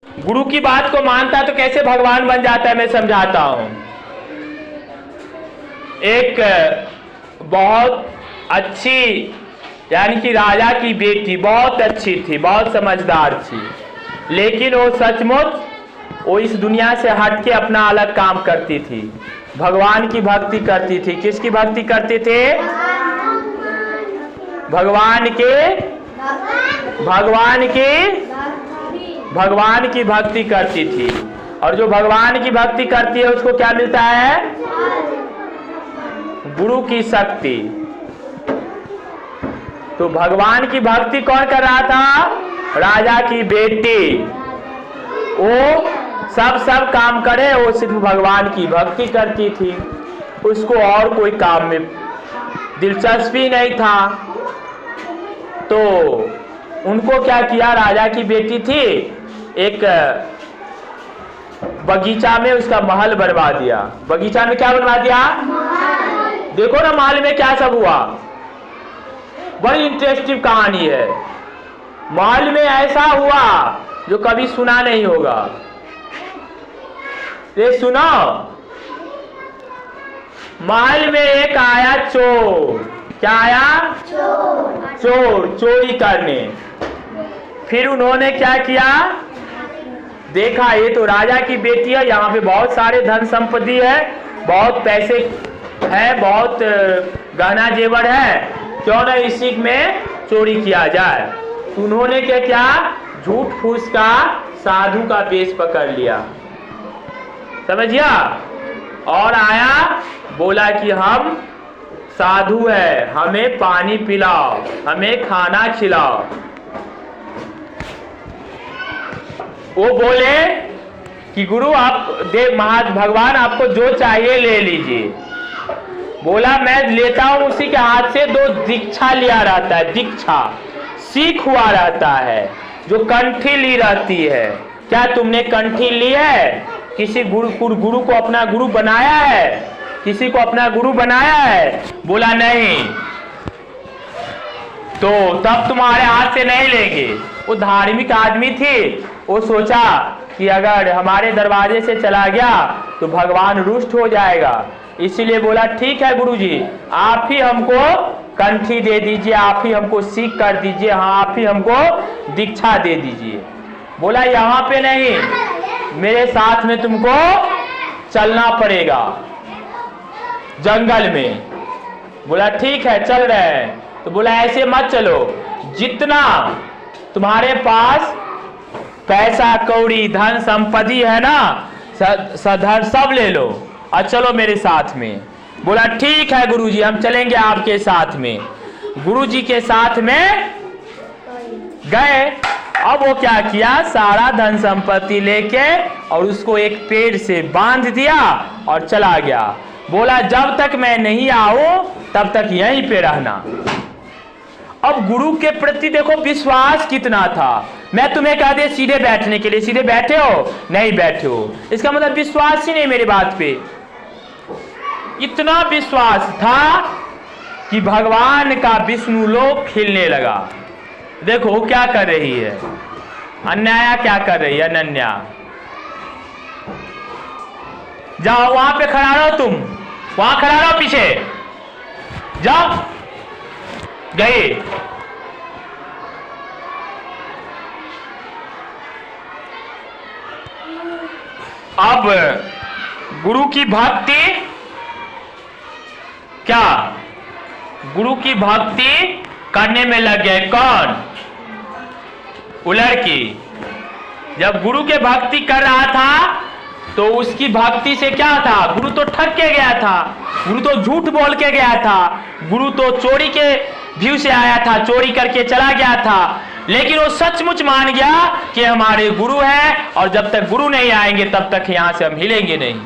गुरु की बात को मानता तो कैसे भगवान बन जाता है, मैं समझाता हूं। एक बहुत अच्छी यानी कि राजा की बेटी बहुत अच्छी थी, बहुत समझदार थी, लेकिन वो सचमुच वो इस दुनिया से हट के अपना अलग काम करती थी, भगवान की भक्ति करती थी। किसकी भक्ति करते थे? भगवान की भक्ति करती थी। और जो भगवान की भक्ति करती है उसको क्या मिलता है? गुरु की शक्ति। तो भगवान की भक्ति कौन कर रहा था? राजा की बेटी। वो सब काम करे, वो सिर्फ भगवान की भक्ति करती थी, उसको और कोई काम में दिलचस्पी नहीं था। तो उनको क्या किया, राजा की बेटी थी, एक बगीचा में उसका महल बनवा दिया। बगीचा में क्या बनवा दिया? देखो ना महल में क्या सब हुआ, बड़ी इंटरेस्टिंग कहानी है। महल में ऐसा हुआ जो कभी सुना नहीं होगा। ये सुनो, महल में एक आया चोर। क्या आया? चोर चोरी करने। फिर उन्होंने क्या किया, देखा ये तो राजा की बेटी है, यहाँ पे बहुत सारे धन संपत्ति है, बहुत पैसे है, बहुत गहना जेवर है, क्यों ना इसी में चोरी किया जाए। तो उन्होंने क्या किया, झूठ फूस का साधु का वेश पकड़ लिया, समझिया, और आया, बोला कि हम साधु है, हमें पानी पिलाओ, हमें खाना खिलाओ। वो बोले कि गुरु आप देव महाराज भगवान आपको जो चाहिए ले लीजिए। बोला मैं लेता हूं, उसी के हाथ से 2 दीक्षा लिया रहता है, दीक्षा सीख हुआ रहता है, जो कंठी ली रहती है। क्या तुमने कंठी ली है? किसी गुरु को अपना गुरु बनाया है? किसी को अपना गुरु बनाया है? बोला नहीं। तो तब तुम्हारे हाथ से नहीं लेंगे। वो धार्मिक आदमी थी, वो सोचा कि अगर हमारे दरवाजे से चला गया तो भगवान रुष्ट हो जाएगा, इसीलिए बोला ठीक है गुरुजी, आप ही हमको कंठी दे दीजिए, आप ही हमको सीख कर दीजिए, हाँ आप ही हमको दीक्षा दे दीजिए। बोला यहाँ पे नहीं, मेरे साथ में तुमको चलना पड़ेगा जंगल में। बोला ठीक है चल रहे हैं। तो बोला ऐसे मत चलो, जितना तुम्हारे पास पैसा कौड़ी धन संपत्ति है ना, सधर सब ले लो और चलो मेरे साथ में। बोला ठीक है गुरुजी, हम चलेंगे आपके साथ में। गुरुजी के साथ में गए। अब वो क्या किया, सारा धन संपत्ति लेके और उसको एक पेड़ से बांध दिया और चला गया। बोला जब तक मैं नहीं आऊं तब तक यहीं पे रहना। अब गुरु के प्रति देखो विश्वास कितना था। मैं तुम्हें कह दे सीधे बैठने के लिए, सीधे बैठे हो? नहीं बैठे हो, इसका मतलब विश्वास ही नहीं मेरी बात पे। इतना विश्वास था कि भगवान का विष्णु लोक खिलने लगा। देखो क्या कर रही है अन्याया, क्या कर रही है अनन्या। जाओ वहां पे खड़ा रहो, तुम वहां खड़ा रहो, पीछे जाओ। गए। अब गुरु की भक्ति, क्या गुरु की भक्ति करने में लग गए। कौन? वो लड़की। जब गुरु के भक्ति कर रहा था तो उसकी भक्ति से क्या था, गुरु तो ठग के गया था, गुरु तो झूठ बोल के गया था, गुरु तो चोरी के व्यू से आया था, चोरी करके चला गया था, लेकिन वो सचमुच मान गया कि हमारे गुरु है और जब तक गुरु नहीं आएंगे तब तक यहां से हम हिलेंगे नहीं।